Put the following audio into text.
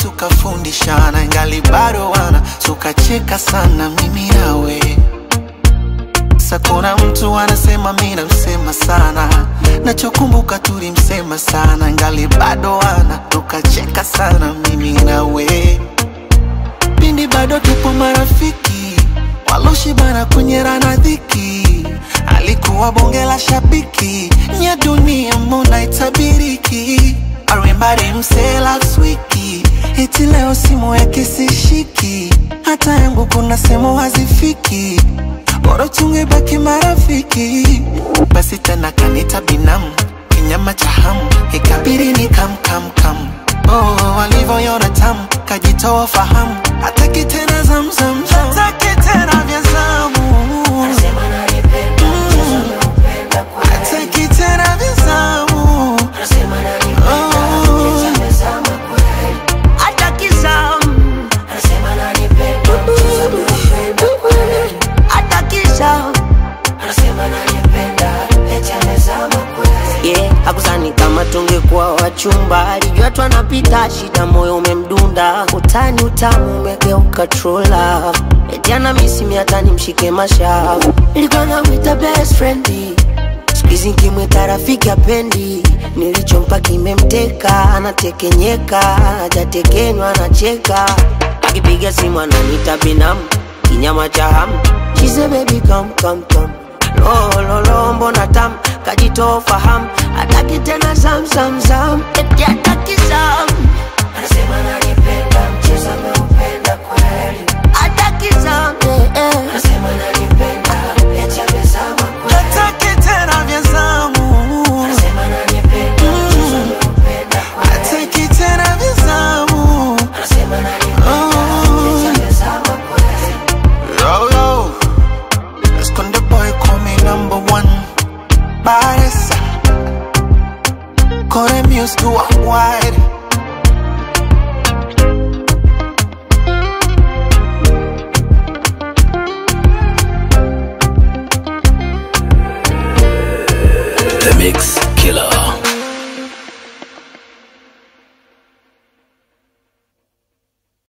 tukafundishana, ingali bado wana tukacheka sana mimi nawe. Sasa kuna mtu anasema mimi namsema sana, nachokumbuka tulimsema sana, ingali bado wana tukacheka sana mimi nawe. Pindi bado tupo marafiki, waloshibana kunyerana dhiki, alikuwa bonge la shabiki, nya dunia mbona itabiriki. I remember him say last week, eti leo simu yake sishiki, hata yangu kuna semo hazifiki, bora tungebaki marafiki. Basi tena kanita binamu, kinyama cha hamu, ikabidi ni kam. Oh, walivyoiona tamu, kajitoa fahamu, hataki tena zamzam, hataki tena vya zamu. Anasema ananipenda, mchezo ameupenda kweli. Hataki tena vya zamu. Anasema ananipenda, mchezo amezama kweli. Hataki zamu. Anasema ananipenda, mchezo ameupenda kweli. Hataki zamu. Anasema ananipenda, mchezo amezama kweli. Yeah, hakuzani kama tungekuwa wachumba, alijua tu anapita shida, moyo umemdunda, utani utamu umegeuka true love, eti anamisi hata nimshike mashavu. Nilikuwa namwita best friend, siku hizi nikimwita rafiki hapendi, nilichompa kimemteka, anatekenyeka, hajatekenywa anacheka, akipiga simu ananiita binamu, kinyama cha hamu. She said baby come. Lo, mbona tamu, kajitoa fahamu, hataki tena zam, eti hataki zam. Anasema ananipenda, mchezo ameupenda kweli. Hataki zam, Anasema ananipenda, mchezo amezama kweli. Hataki tena vya zamu. Anasema ananipenda, mchezo ameupenda kweli. Hataki tena vya zamu. Anasema ananipenda, mchezo amezama kweli. Yo, let's go the boy call me number one. Baresa, call them used to a wide.